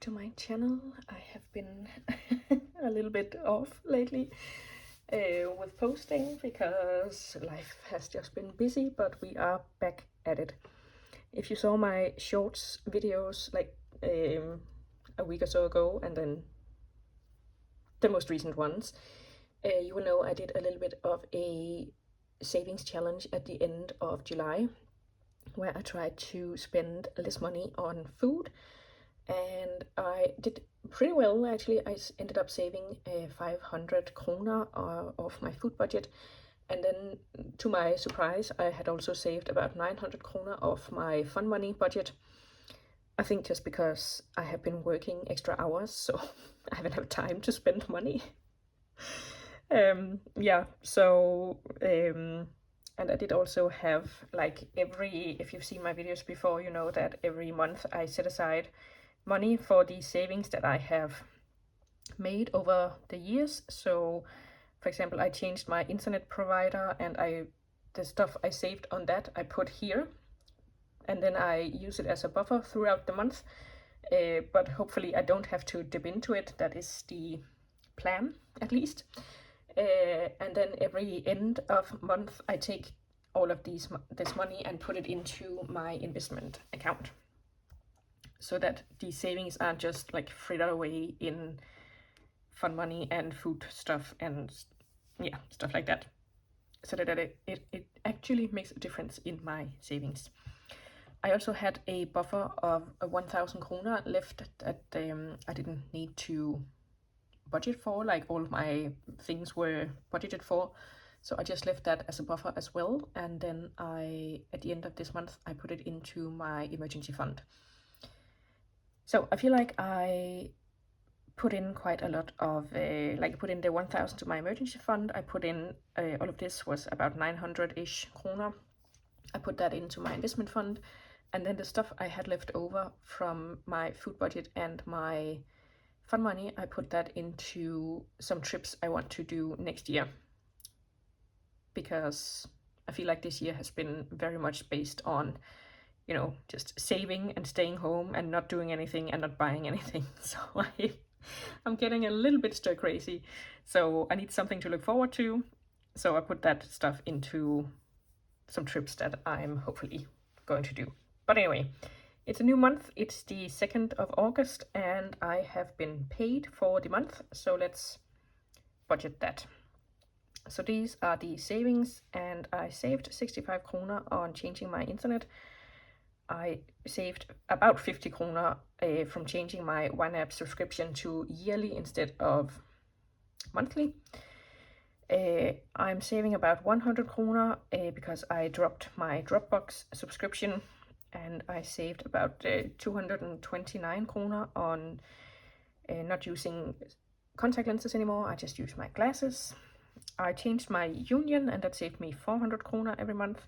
to my channel. I have been a little bit off lately with posting because life has just been busy, but we are back at it. If you saw my shorts videos like a week or so ago, and then the most recent ones, you will know I did a little bit of a savings challenge at the end of July, where I tried to spend less money on food, and I did pretty well actually. I ended up saving 500 kroner off my food budget, and then to my surprise I had also saved about 900 kroner off my fun money budget. I think just because I have been working extra hours, so I haven't had time to spend money. Yeah, so and I did also have, like, if you've seen my videos before, you know that every month I set aside money for the savings that I have made over the years. So for example, I changed my internet provider, and the stuff I saved on that I put here, and then I use it as a buffer throughout the month. But hopefully I don't have to dip into it. That is the plan, at least. And then every end of month I take all of this money and put it into my investment account, so that the savings aren't just like frittered away in fun money and food stuff and yeah, stuff like that, so that it actually makes a difference in my savings. I also had a buffer of 1000 kroner left that I didn't need to budget for, like all of my things were budgeted for, so I just left that as a buffer as well. And then at the end of this month I put it into my emergency fund. So I feel like I put in quite a lot of, put in the 1000 to my emergency fund. I put in, all of this was about 900-ish kroner. I put that into my investment fund, and then the stuff I had left over from my food budget and my fun money, I put that into some trips I want to do next year, because I feel like this year has been very much based on, you know, just saving and staying home and not doing anything and not buying anything. So I'm getting a little bit stir crazy, so I need something to look forward to. So I put that stuff into some trips that I'm hopefully going to do. But anyway, it's a new month. It's the 2nd of August, and I have been paid for the month, so let's budget that. So these are the savings, and I saved 65 kroner on changing my internet. I saved about 50 kroner from changing my YNAB subscription to yearly instead of monthly. I'm saving about 100 kroner because I dropped my Dropbox subscription, and I saved about 229 kroner on not using contact lenses anymore. I just use my glasses. I changed my union, and that saved me 400 kroner every month.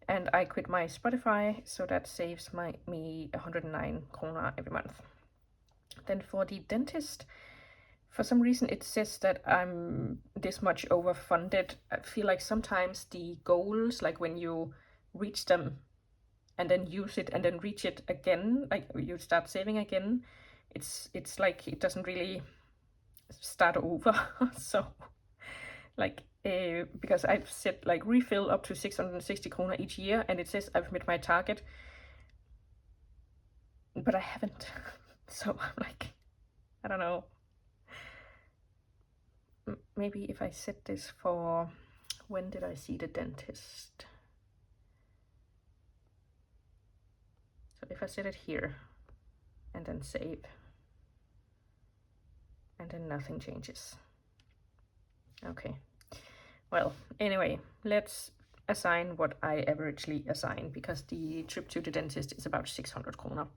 And I quit my Spotify, so that saves me 109 kroner every month. Then for the dentist, for some reason it says that I'm this much overfunded. I feel like sometimes the goals, like when you reach them and then use it and then reach it again, like you start saving again, it's like it doesn't really start over. So like because I've set like refill up to 660 kroner each year, and it says I've met my target, but I haven't. So I'm like, I don't know. Maybe if I set this for, when did I see the dentist? So if I set it here and then save, and then nothing changes. Okay. Well, anyway, let's assign what I averagely assign, because the trip to the dentist is about 600 kroner.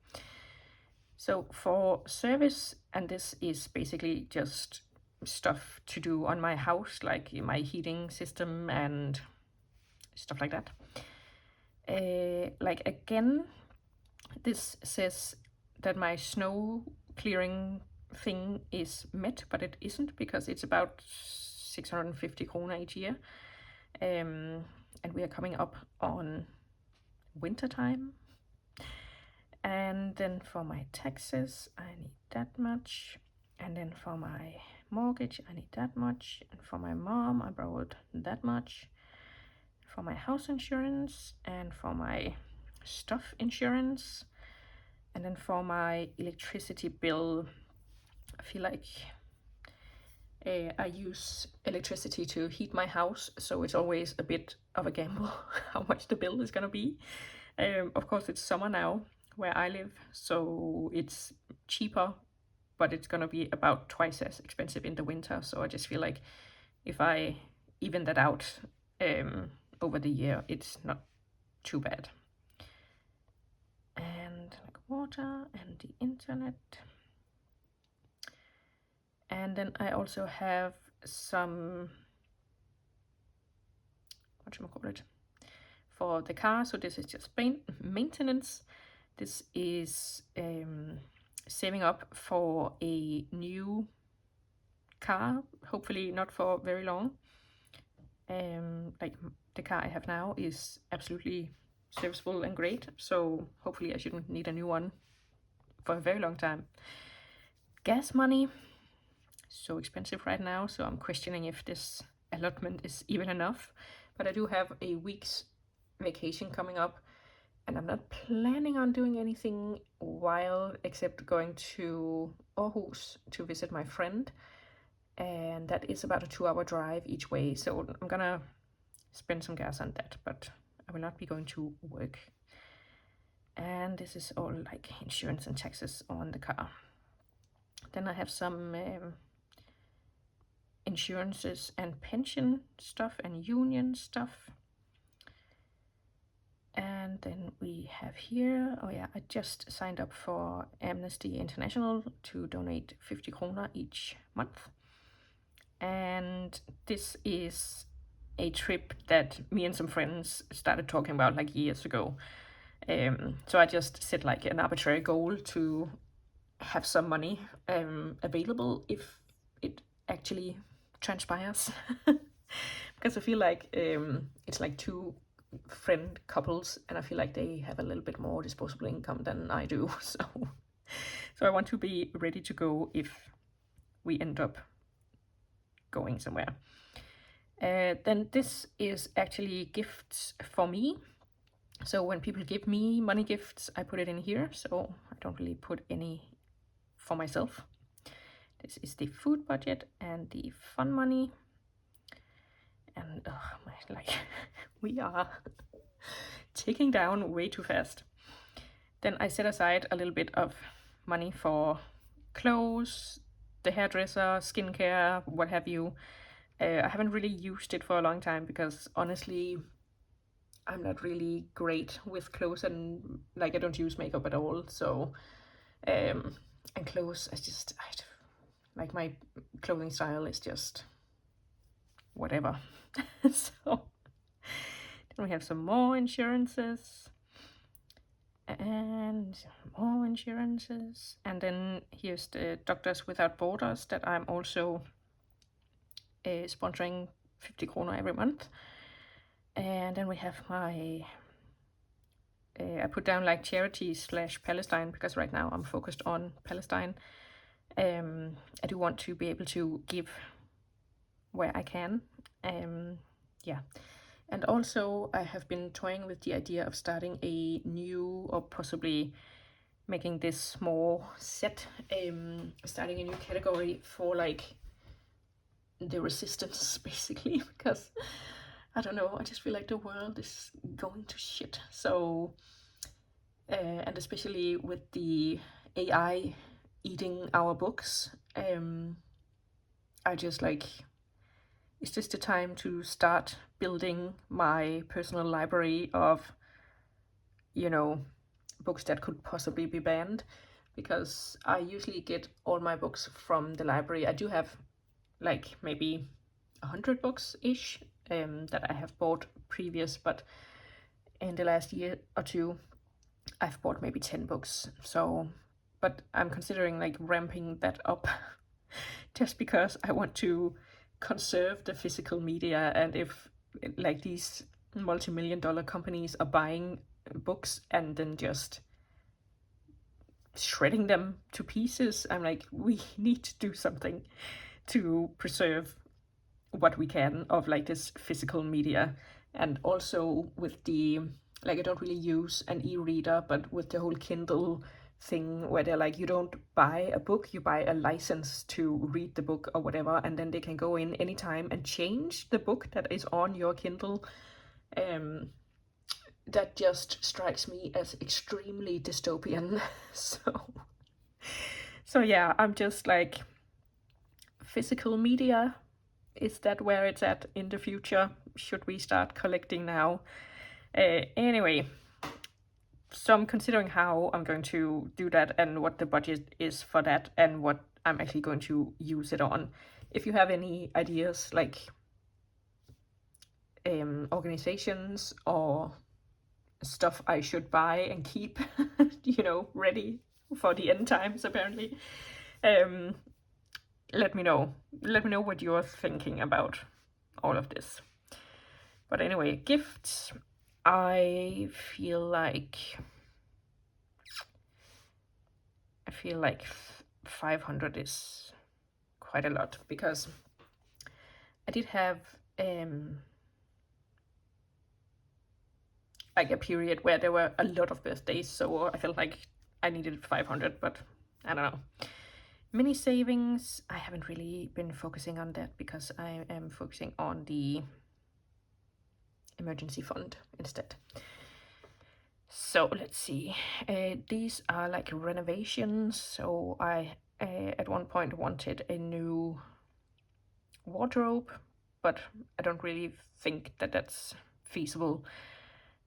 So for service, and this is basically just stuff to do on my house, like my heating system and stuff like that. Like again, this says that my snow clearing thing is met, but it isn't, because it's about 650 kroner each year. And we are coming up on winter time. And then for my taxes, I need that much. And then for my mortgage, I need that much. And for my mom, I borrowed that much. For my house insurance and for my stuff insurance. And then for my electricity bill, I feel like I use electricity to heat my house, so it's always a bit of a gamble how much the bill is gonna be. Of course, it's summer now where I live, so it's cheaper, but it's gonna be about twice as expensive in the winter. So I just feel like if I even that out over the year, it's not too bad. And like water and the internet. And then I also have some, whatchamacallit, for the car. So this is just maintenance. This is saving up for a new car, hopefully not for very long. Like the car I have now is absolutely serviceable and great, so hopefully I shouldn't need a new one for a very long time. Gas money, so expensive right now, so I'm questioning if this allotment is even enough. But I do have a week's vacation coming up, and I'm not planning on doing anything wild except going to Aarhus to visit my friend, and that is about a 2-hour drive each way, so I'm gonna spend some gas on that, but I will not be going to work. And this is all like insurance and taxes on the car. Then I have some insurances and pension stuff and union stuff. And then we have here, oh yeah, I just signed up for Amnesty International to donate 50 kroner each month. And this is a trip that me and some friends started talking about like years ago. So I just set like an arbitrary goal to have some money available if it actually transpires. Because I feel like it's like two friend couples, and I feel like they have a little bit more disposable income than I do. So I want to be ready to go if we end up going somewhere. Then this is actually gifts for me. So when people give me money gifts, I put it in here. So I don't really put any for myself. This is the food budget and the fun money. And we are ticking down way too fast. Then I set aside a little bit of money for clothes, the hairdresser, skincare, what have you. I haven't really used it for a long time because honestly, I'm not really great with clothes, and like I don't use makeup at all. So, and clothes, like my clothing style is just whatever. So then we have some more insurances and more insurances. And then here's the Doctors Without Borders that I'm also sponsoring 50 kroner every month. And then we have my, I put down like charities / Palestine because right now I'm focused on Palestine. I do want to be able to give where I can. Yeah. And also I have been toying with the idea of starting a new, or possibly making this more set, starting a new category for like the resistance basically, because I don't know, I just feel like the world is going to shit. So, and especially with the AI eating our books, I just like, is this the time to start building my personal library of, books that could possibly be banned? Because I usually get all my books from the library. I do have like maybe 100 books-ish that I have bought previous, but in the last year or two, I've bought maybe 10 books. So, but I'm considering like ramping that up just because I want to conserve the physical media. And if like these multi-million-dollar companies are buying books and then just shredding them to pieces. I'm like, we need to do something to preserve what we can of like this physical media. And also with the, like, I don't really use an e-reader, but with the whole Kindle thing where they're like, you don't buy a book, you buy a license to read the book or whatever, and then they can go in anytime and change the book that is on your Kindle. That just strikes me as extremely dystopian. So yeah, I'm just like, physical media, is that where it's at in the future? Should we start collecting now? Anyway, so I'm considering how I'm going to do that and what the budget is for that and what I'm actually going to use it on. If you have any ideas, like organizations or stuff I should buy and keep, ready for the end times, apparently, let me know. Let me know what you're thinking about all of this. But anyway, gifts. I feel like 500 is quite a lot, because I did have like a period where there were a lot of birthdays, so I felt like I needed 500, but I don't know. Mini savings, I haven't really been focusing on that because I am focusing on the emergency fund instead. So let's see. These are like renovations. So I at one point wanted a new wardrobe, but I don't really think that that's feasible.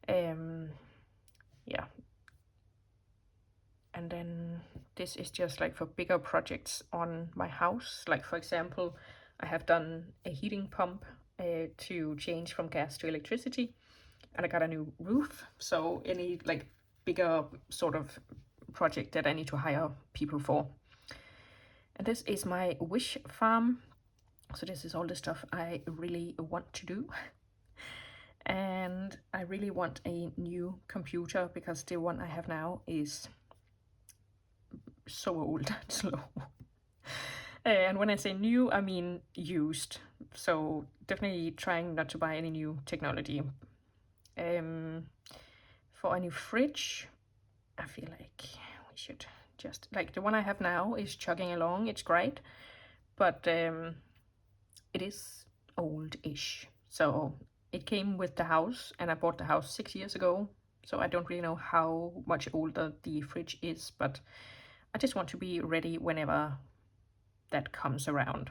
Yeah. And then this is just like for bigger projects on my house. Like, for example, I have done a heating pump to change from gas to electricity, and I got a new roof. So any like bigger sort of project that I need to hire people for. And this is my wish farm. So this is all the stuff I really want to do. And I really want a new computer because the one I have now is so old and slow. And when I say new, I mean used. So definitely trying not to buy any new technology. For a new fridge, I feel like we should just, like, the one I have now is chugging along. It's great, but it is old-ish. So it came with the house, and I bought the house 6 years ago. So I don't really know how much older the fridge is, but I just want to be ready whenever that comes around.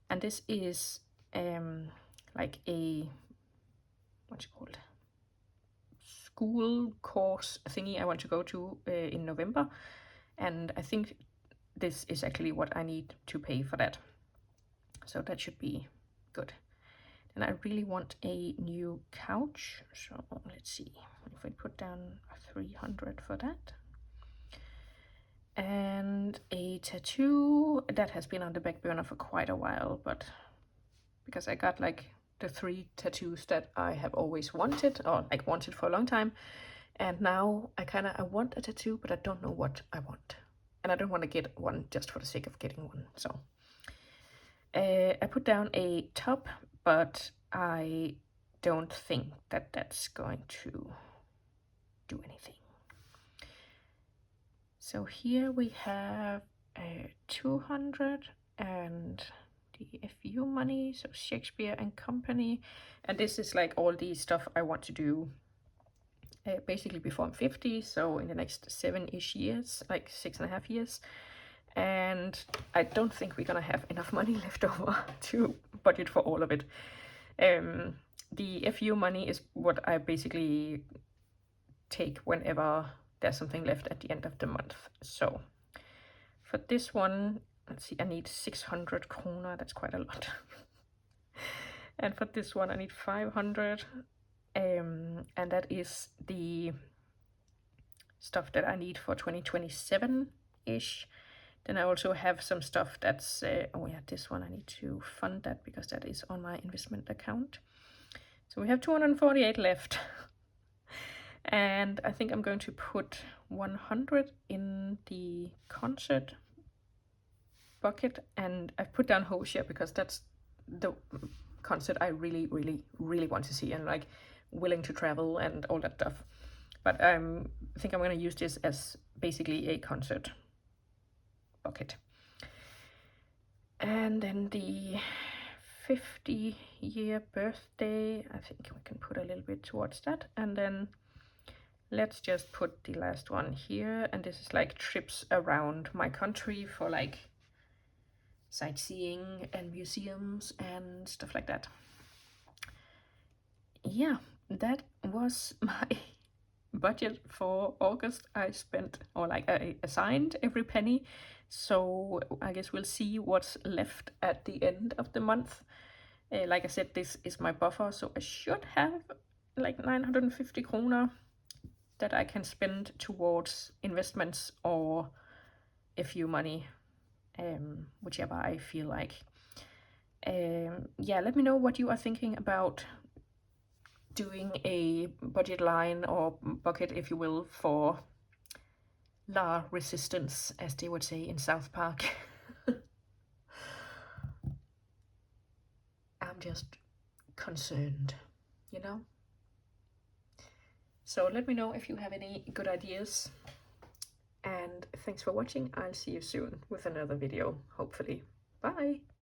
And this is like a, what's it called, school course thingy I want to go to in November, and I think this is actually what I need to pay for that, so that should be good. And I really want a new couch, so let's see if we put down 300 for that. And a tattoo that has been on the back burner for quite a while, but because I got like the 3 tattoos that I have always wanted, or like wanted for a long time, and now I want a tattoo, but I don't know what I want, and I don't want to get one just for the sake of getting one. So I put down a top, but I don't think that that's going to do anything. So here we have 200 and the FU money, so Shakespeare and Company. And this is like all the stuff I want to do basically before I'm 50, so in the next 7-ish years, like 6.5 years. And I don't think we're gonna have enough money left over to budget for all of it. The FU money is what I basically take whenever there's something left at the end of the month. So for this one, let's see, I need 600 kroner, that's quite a lot. And for this one I need 500, and that is the stuff that I need for 2027-ish. Then I also have some stuff that's, oh yeah, this one I need to fund that because that is on my investment account. So we have 248 left. And I think I'm going to put 100 in the concert bucket, and I've put down Hozier because that's the concert I really, really, really want to see and like willing to travel and all that stuff. But I think I'm going to use this as basically a concert bucket. And then the 50-year birthday, I think we can put a little bit towards that. And then let's just put the last one here, and this is like trips around my country for like sightseeing and museums and stuff like that. Yeah, that was my budget for August. I spent, or like I assigned every penny, so I guess we'll see what's left at the end of the month. Like I said, this is my buffer, so I should have like 950 kroner that I can spend towards investments or a few money, whichever I feel like. Yeah, let me know what you are thinking about doing a budget line or bucket, if you will, for La Resistance, as they would say in South Park. I'm just concerned, you know? So let me know if you have any good ideas. And thanks for watching. I'll see you soon with another video, hopefully. Bye!